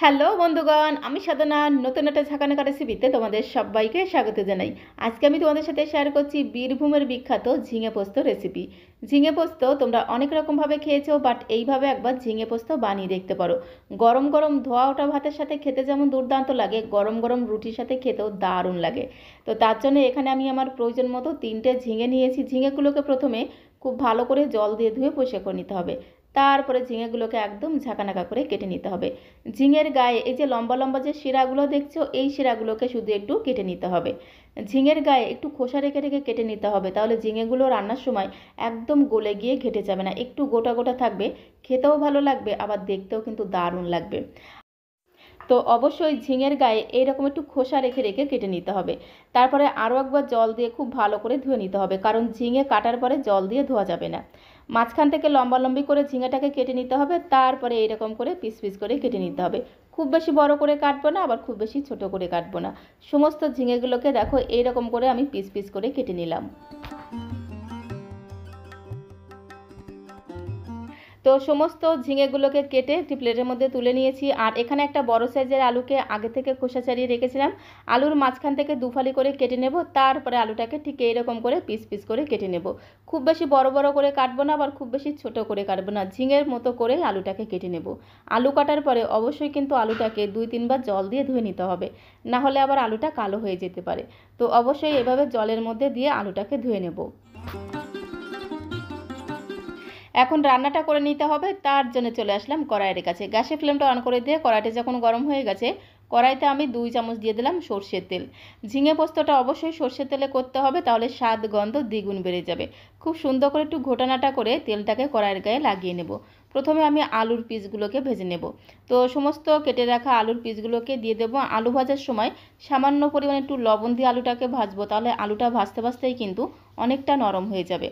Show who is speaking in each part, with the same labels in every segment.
Speaker 1: Hello বন্ধুগণ, আমি সাধনা নতুন একটা ঝাঁকানাকা রেসিপিতে তোমাদের সবাইকে স্বাগত জানাই। আজকে আমি তোমাদের সাথে শেয়ার করছি বীরভূমের বিখ্যাত ঝিঙে পোস্ত রেসিপি। ঝিঙে পোস্ত তোমরা অনেক রকমভাবে খেয়েছো, বাট এইভাবে একবার ঝিঙে পোস্ত বানিয়ে দেখতে পারো। গরম গরম ধোয়া ওঠা ভাতের সাথে খেতে যেমন দুর্দান্ত লাগে, গরম গরম রুটির সাথে খেতেও দারুণ লাগে। তো তার জন্য এখানে আমি আমার প্রয়োজন মতো 3টে ঝিঙে নিয়েছি। ঝিঙেগুলোকে প্রথমে খুব ভালো করে জল দিয়ে ধুয়ে পরিষ্কার করে নিতে হবে। তারপরে ঝিঙেগুলোকে একদম ঝাঁকানাকা করে কেটে নিতে হবে। ঝিঙের গায়ে এই যে লম্বা লম্বা যে শিরাগুলো দেখছো, এই শিরাগুলোকে শুধু একটু কেটে নিতে হবে। ঝিঙের গায়ে একটু খোসা রেখে রেখে কেটে নিতে হবে, তাহলে ঝিঙেগুলো রান্নার সময় একদম গলে গিয়ে ঘেটে যাবে না, একটু গোটা গোটা থাকবে, খেতেও ভালো লাগবে, আবার দেখতেও কিন্তু দারুণ লাগবে। তো অবশ্যই ঝিঙের গায়ে এইরকম একটু খোসা রেখে রেখে কেটে নিতে হবে। তারপরে আরও একবার জল দিয়ে খুব ভালো করে ধুয়ে নিতে হবে, কারণ ঝিঙে কাটার পরে জল দিয়ে ধোয়া যাবে না। মাঝখান থেকে লম্বালম্বি করে ঝিঙেটাকে কেটে নিতে হবে, তারপরে এইরকম করে পিস পিস করে কেটে নিতে হবে। খুব বেশি বড় করে কাটবো না, আবার খুব বেশি ছোট করে কাটবো না। সমস্ত ঝিঙেগুলোকে দেখো এইরকম করে আমি পিস পিস করে কেটে নিলাম। তো সমস্ত ঝিঙেগুলোকে কেটে একটি প্লেটের মধ্যে তুলে নিয়েছি। আর এখানে একটা বড় সাইজের আলুকে আগে থেকে খোসা ছাড়িয়ে রেখেছিলাম। আলুর মাঝখান থেকে দুফালি করে কেটে নেব, তারপরে আলুটাকে ঠিক এইরকম করে পিস পিস করে কেটে নেব। খুব বেশি বড় বড় করে কাটবো না, আবার খুব বেশি ছোট করে কাটবো না, ঝিঙের মতো করে আলুটাকে কেটে নেব। আলু কাটার পরে অবশ্যই কিন্তু আলুটাকে 2-3 বার জল দিয়ে ধুয়ে নিতে হবে, না হলে আবার আলুটা কালো হয়ে যেতে পারে। তো অবশ্যই এভাবে জলের মধ্যে দিয়ে আলুটাকে ধুয়ে নেব। এখন রান্নাটা করে নিতে হবে, তার জন্য চলে আসলাম কড়াইয়ের কাছে। গ্যাসের ফ্লেমটা অন করে দিয়ে কড়াইটা যখন গরম হয়ে গেছে, কড়াইতে আমি 2 চামচ দিয়ে দিলাম সর্ষের তেল। ঝিঙে পোস্তটা অবশ্যই সর্ষের তেলে করতে হবে, তাহলে স্বাদ গন্ধ দ্বিগুণ বেড়ে যাবে। খুব সুন্দর করে একটু ঘোটানাটা করে তেলটাকে কড়াইয়ের গায়ে লাগিয়ে নেব। প্রথমে আমি আলুর পিসগুলোকে ভেজে নেব। তো সমস্ত কেটে রাখা আলুর পিসগুলোকে দিয়ে দেবো। আলু ভাজার সময় সামান্য পরিমাণে একটু লবণ দিয়ে আলুটাকে ভাজবো, তাহলে আলুটা ভাজতে ভাজতেই কিন্তু অনেকটা নরম হয়ে যাবে।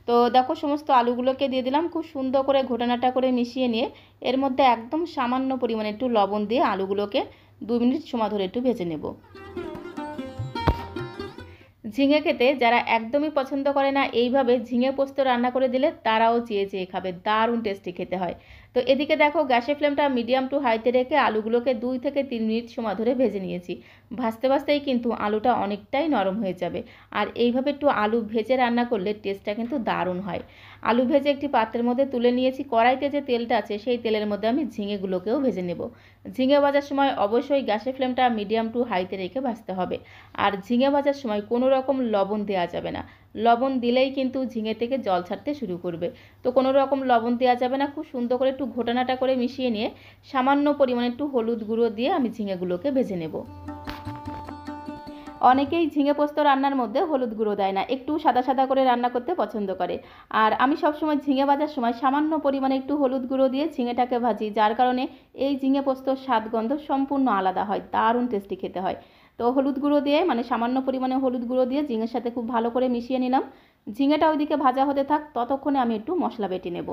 Speaker 1: তো দেখো সমস্ত আলুগুলোকে দিয়ে দিলাম, খুব সুন্দর করে ঘোটানাটা করে মিশিয়ে নিয়ে এর মধ্যে একদম সামান্য পরিমাণে একটু লবণ দিয়ে আলুগুলোকে 2 মিনিট সময় ধরে একটু ভেজে নেব। ঝিঙে খেতে যারা একদমই পছন্দ করে না, এইভাবে ঝিঙে পোস্ত রান্না করে দিলে তারাও চেয়ে চেয়ে খাবে, দারুণ টেস্টি খেতে হয়। তো এদিকে দেখো গ্যাসের ফ্লেমটা মিডিয়াম টু হাইতে রেখে আলুগুলোকে 2 থেকে 3 মিনিট সময় ধরে ভেজে নিয়েছি। ভাজতে ভাজতেই কিন্তু আলুটা অনেকটাই নরম হয়ে যাবে। আর এইভাবে একটু আলু ভেজে রান্না করলে টেস্টটা কিন্তু দারুণ হয়। আলু ভেজে একটি পাত্রের মধ্যে তুলে নিয়েছি। কড়াইতে যে তেলটা আছে সেই তেলের মধ্যে আমি ঝিঙেগুলোকেও ভেজে নেব। ঝিঙে ভাজার সময় অবশ্যই গ্যাসের ফ্লেমটা মিডিয়াম টু হাইতে রেখে ভাজতে হবে। আর ঝিঙে ভাজার সময় কোনো রকম লবণ দেওয়া যাবে না। লবণ দিলেই কিন্তু ঝিঙে থেকে জল ছাড়তে শুরু করবে। তো কোনো রকম লবণ দেওয়া যাবে না। খুব সুন্দর করে একটু ঘোটানাটা করে মিশিয়ে নিয়ে সামান্য পরিমাণে একটু হলুদ গুঁড়ো দিয়ে আমি ঝিঙেগুলোকে ভেজে নেব। অনেকেই ঝিঙে পোস্ত রান্নার মধ্যে হলুদ গুঁড়ো দেয় না, একটু সাদা সাদা করে রান্না করতে পছন্দ করে। আর আমি সবসময় ঝিঙে ভাজার সময় সামান্য পরিমাণে একটু হলুদ গুঁড়ো দিয়ে ঝিঙেটাকে ভাজি, যার কারণে এই ঝিঙে পোস্তর স্বাদ গন্ধ সম্পূর্ণ আলাদা হয়, দারুণ টেস্টি খেতে হয়। তো হলুদ গুঁড়ো দিয়ে মানে সামান্য পরিমাণে হলুদ গুঁড়ো দিয়ে ঝিঙের সাথে খুব ভালো করে মিশিয়ে নিলাম। ঝিঙেটা ওইদিকে ভাজা হতে থাক, ততক্ষণে আমি একটু মশলা বেটে নেব।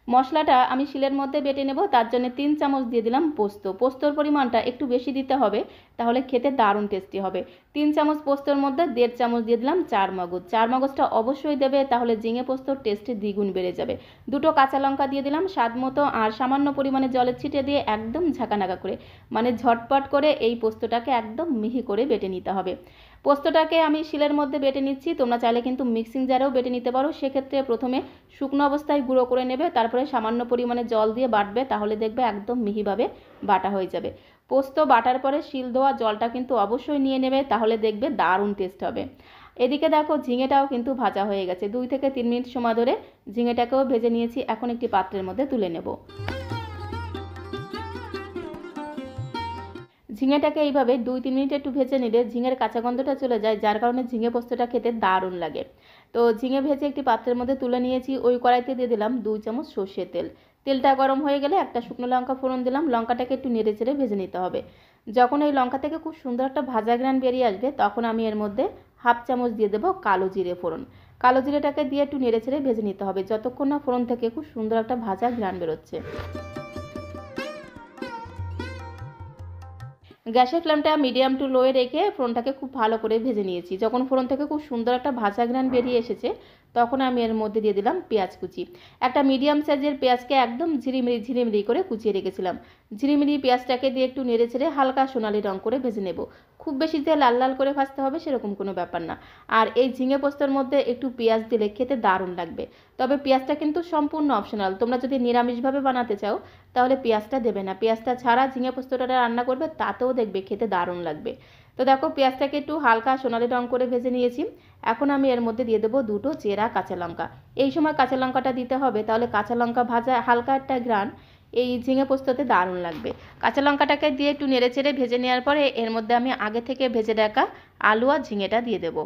Speaker 1: মশলাটা আমি শিলের মধ্যে বেটে নেব, তার জন্য 3 চামচ দিয়ে দিলাম পোস্ত। পোস্তর পরিমাণটা একটু বেশি দিতে হবে, তাহলে খেতে দারুণ টেস্টি হবে। 3 চামচ পোস্তর মধ্যে 1.5 চামচ দিয়ে দিলাম চারমগজ। চারমগজটা অবশ্যই দেবে, তাহলে ঝিঙে পোস্তর টেস্টে দ্বিগুণ বেড়ে যাবে। 2টো কাঁচা লঙ্কা দিয়ে দিলাম স্বাদ মতো, আর সামান্য পরিমাণে জলের ছিটে দিয়ে একদম ঝাঁকানাকা করে মানে ঝটপট করে এই পোস্তটাকে একদম মিহি করে বেটে নিতে হবে। পোস্তটাকে আমি শিলের মধ্যে বেটে নিচ্ছি, তোমরা চাইলে কিন্তু মিক্সিং জারেও বেটে নিতে পারো। সেক্ষেত্রে প্রথমে শুকনো অবস্থায় গুঁড়ো করে নেবে, তারপরে সামান্য পরিমাণে জল দিয়ে বাটবে, তাহলে দেখবে একদম মিহিভাবে বাটা হয়ে যাবে। পোস্ত বাটার পরে শিল ধোয়া জলটা কিন্তু অবশ্যই নিয়ে নেবে, তাহলে দেখবে দারুণ টেস্ট হবে। এদিকে দেখো ঝিঙেটাও কিন্তু ভাজা হয়ে গেছে। 2 থেকে 3 মিনিট সময় ধরে ঝিঙেটাকেও ভেজে নিয়েছি। এখন একটি পাত্রের মধ্যে তুলে নেব। ঝিঙেটাকে এইভাবে 2-3 মিনিট একটু ভেজে নিলে ঝিঙের কাঁচা গন্ধটা চলে যায়, যার কারণে ঝিঙে পোস্তটা খেতে দারুণ লাগে। তো ঝিঙে ভেজে একটি পাত্রের মধ্যে তুলে নিয়েছি। ওই কড়াইতে দিয়ে দিলাম 2 চামচ সর্ষের তেল। তেলটা গরম হয়ে গেলে একটা শুকনো লঙ্কা ফোড়ন দিলাম। লঙ্কাটাকে একটু নেড়ে চেড়ে ভেজে নিতে হবে। যখন এই লঙ্কা থেকে খুব সুন্দর একটা ভাজা ঘ্রাণ বেরিয়ে আসবে, তখন আমি এর মধ্যে 1/2 চামচ দিয়ে দেবো কালো জিরে ফোড়ন। কালো জিরেটাকে দিয়ে একটু নেড়ে চেড়ে ভেজে নিতে হবে, যতক্ষণ না ফোড়ন থেকে খুব সুন্দর একটা ভাজা ঘ্রাণ বেরোচ্ছে। গ্যাসের ফ্লেমটা মিডিয়াম টু লোয়ে রেখে ফোড়নটাকে খুব ভালো করে ভেজে নিয়েছি। যখন ফোড়ন থেকে খুব সুন্দর একটা ভাজা ঘ্রাণ বেরিয়ে এসেছে, তখন আমি এর মধ্যে দিয়ে দিলাম পেঁয়াজ কুচি। একটা মিডিয়াম সাইজের পেঁয়াজকে একদম ঝিরিমিরি করে কুচিয়ে রেখেছিলাম। ঝিরিমিরি পেঁয়াজটাকে দিয়ে একটু নেড়ে ছেড়ে হালকা সোনালি রং করে ভেজে নেব। খুব বেশি যে লাল লাল করে ভাজতে হবে সেরকম কোনো ব্যাপার না। আর এই ঝিঙে পোস্তর মধ্যে একটু পেঁয়াজ দিলে খেতে দারুণ লাগবে। তবে পেঁয়াজটা কিন্তু সম্পূর্ণ অপশনাল। তোমরা যদি নিরামিষভাবে বানাতে চাও তাহলে পেঁয়াজটা দেবে না। পেঁয়াজটা ছাড়া ঝিঙে পোস্তটা রান্না করবে, তাতেও দেখবে খেতে দারুণ লাগবে। তো দেখো পেঁয়াজটাকে একটু হালকা সোনালি রং করে ভেজে নিয়েছি। এখন আমি এর মধ্যে দিয়ে দেবো দুটো চেরা কাঁচা লঙ্কা। এই সময় কাঁচা লঙ্কাটা দিতে হবে, তাহলে কাঁচা লঙ্কা ভাজা হালকা একটা ঘ্রাণ এই ঝিঙে পোস্ততে দারুণ লাগবে। কাঁচা লঙ্কাটাকে দিয়ে একটু নেড়ে চেড়ে ভেজে নেওয়ার পরে এর মধ্যে আমি আগে থেকে ভেজে রাখা আলু আর ঝিঙেটা দিয়ে দেবো।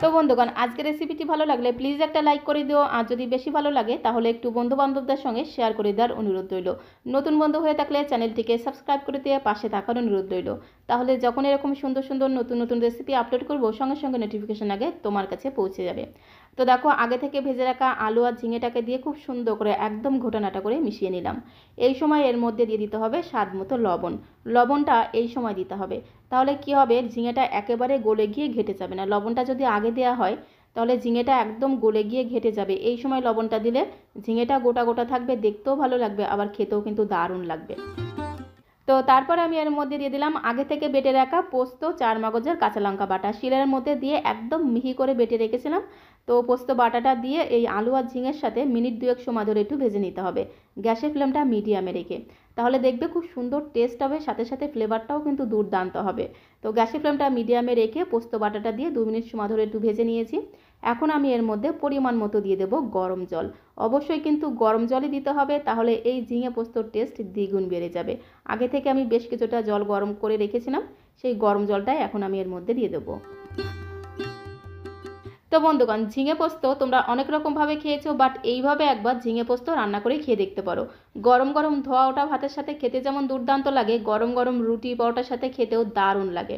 Speaker 1: তো বন্ধুগণ, আজকের রেসিপিটি ভালো লাগলে প্লিজ একটা লাইক করে দিও, আর যদি বেশি ভালো লাগে তাহলে একটু বন্ধুবান্ধবদের সঙ্গে শেয়ার করে দেওয়ার অনুরোধ রইল। নতুন বন্ধু হয়ে থাকলে চ্যানেলটিকে সাবস্ক্রাইব করে দিয়ে পাশে থাকার অনুরোধ রইল। তাহলে যখন এরকম সুন্দর সুন্দর নতুন নতুন রেসিপি আপলোড করব সঙ্গে সঙ্গে নোটিফিকেশন আগে তোমার কাছে পৌঁছে যাবে। তো দেখো আগে থেকে ভেজে রাখা আলু আর ঝিঙেটাকে দিয়ে খুব সুন্দর করে একদম ঘোটানাটা করে মিশিয়ে নিলাম। এই সময় এর মধ্যে দিয়ে দিতে হবে স্বাদ মতো লবণ। লবণটা এই সময় দিতে হবে, তাহলে কি হবে ঝিঙেটা একেবারে গলে গিয়ে ঘেটে যাবে না। লবণটা যদি আগে দেওয়া হয় তাহলে ঝিঙেটা একদম গলে গিয়ে ঘেটে যাবে। এই সময় লবণটা দিলে ঝিঙেটা গোটা গোটা থাকবে, দেখতেও ভালো লাগবে, আবার খেতেও কিন্তু দারুণ লাগবে। তো তারপর আমি এর মধ্যে দিয়ে দিলাম আগে থেকে বেটে রাখা পোস্ত, চার মগজের কাঁচা লঙ্কা বাটা। শিলের মধ্যে দিয়ে একদম মিহি করে বেটে রেখেছিলাম। তো পোস্ত বাটাটা দিয়ে এই আলু আর ঝিঙের সাথে মিনিট দুয়েক সময় ধরে একটু ভেজে নিতে হবে, গ্যাসের ফ্লেমটা মিডিয়ামে রেখে। তাহলে দেখবে খুব সুন্দর টেস্ট হবে, সাথে সাথে ফ্লেভারটাও কিন্তু দুর্দান্ত হবে। তো গ্যাসের ফ্লেমটা মিডিয়ামে রেখে পোস্ত বাটাটা দিয়ে 2 মিনিট সময় ধরে একটু ভেজে নিয়েছি। এখন আমি এর মধ্যে পরিমাণ মতো দিয়ে দেবো গরম জল। অবশ্যই কিন্তু গরম জলই দিতে হবে, তাহলে এই ঝিঙে পোস্তর টেস্ট দ্বিগুণ বেড়ে যাবে। আগে থেকে আমি বেশ কিছুটা জল গরম করে রেখেছিলাম, সেই গরম জলটাই এখন আমি এর মধ্যে দিয়ে দেবো। তো বন্ধুগণ, ঝিঙে পোস্ত তোমরা অনেক রকমভাবে খেয়েছো, বাট এইভাবে একবার ঝিঙে পোস্ত রান্না করে খেয়ে দেখতে পারো। গরম গরম ধোয়া ওঠা ভাতের সাথে খেতে যেমন দুর্দান্ত লাগে, গরম গরম রুটি পরোটার সাথে খেতেও দারুণ লাগে।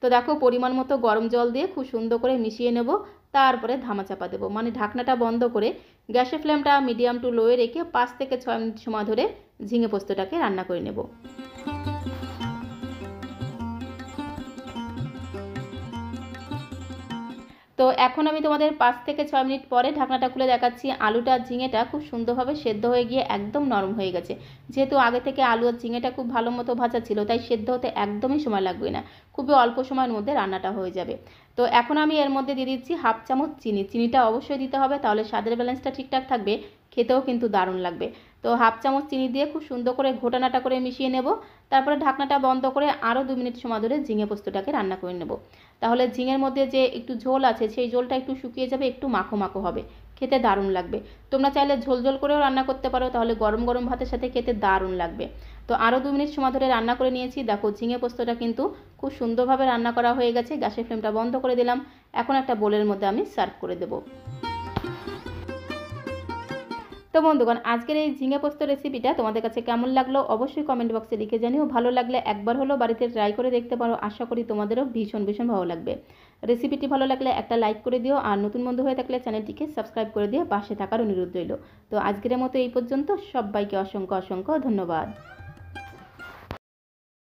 Speaker 1: তো দেখো পরিমাণ মতো গরম জল দিয়ে খুব সুন্দর করে মিশিয়ে নেব। তারপরে ধামাচাপা দেবো, মানে ঢাকনাটা বন্ধ করে গ্যাসের ফ্লেমটা মিডিয়াম টু লোয়ে রেখে 5 থেকে 6 মিনিট সময় ধরে ঝিঙে পোস্তটাকে রান্না করে নেব। তো এখন আমি তোমাদের 5 থেকে 6 মিনিট পরে ঢাকনাটা খুলে দেখাচ্ছি। আলুটা আর ঝিঙেটা খুব সুন্দরভাবে সেদ্ধ হয়ে গিয়ে একদম নরম হয়ে গেছে। যেহেতু আগে থেকে আলু আর ঝিঙেটা খুব ভালো মতো ভাজা ছিল, তাই সেদ্ধ হতে একদমই সময় লাগবে না, খুবই অল্প সময়ের মধ্যে রান্নাটা হয়ে যাবে। তো এখন আমি এর মধ্যে দিয়ে দিচ্ছি 1/2 চামচ চিনি। চিনিটা অবশ্যই দিতে হবে, তাহলে স্বাদের ব্যালেন্সটা ঠিকঠাক থাকবে, খেতেও কিন্তু দারুণ লাগবে। তো 1/2 চামচ চিনি দিয়ে খুব সুন্দর করে ঘোটানাটা করে মিশিয়ে নেব। তারপরে ঢাকনাটা বন্ধ করে আরও 2 মিনিট সময় ধরে ঝিঙে পোস্তটাকে রান্না করে নেব। তাহলে ঝিঙের মধ্যে যে একটু ঝোল আছে সেই ঝোলটা একটু শুকিয়ে যাবে, একটু মাখো মাখো হবে, খেতে দারুণ লাগবে। তোমরা চাইলে ঝোল ঝোল করেও রান্না করতে পারো, তাহলে গরম গরম ভাতের সাথে খেতে দারুণ লাগবে। তো আরও 2 মিনিট সময় ধরে রান্না করে নিয়েছি। দেখো ঝিঙে পোস্তটা কিন্তু খুব সুন্দরভাবে রান্না করা হয়ে গেছে। গ্যাসের ফ্লেমটা বন্ধ করে দিলাম। এখন একটা বোলের মধ্যে আমি সার্ভ করে দেবো। তো বন্ধুগণ, আজকের এই ঝিঙে পোস্ত রেসিপিটা তোমাদের কাছে কেমন লাগলো অবশ্যই কমেন্ট বক্সে লিখে জানিও। ভালো লাগলে একবার হলো বাড়িতে ট্রাই করে দেখতে পারো, আশা করি তোমাদেরও ভীষণ ভীষণ ভালো লাগবে। রেসিপিটি ভালো লাগলে একটা লাইক করে দিও, আর নতুন বন্ধু হয়ে থাকলে চ্যানেলটিকে সাবস্ক্রাইব করে দিয়ে পাশে থাকার অনুরোধ রইল। তো আজকের মতো এই পর্যন্ত, সবাইকে অসংখ্য অসংখ্য ধন্যবাদ।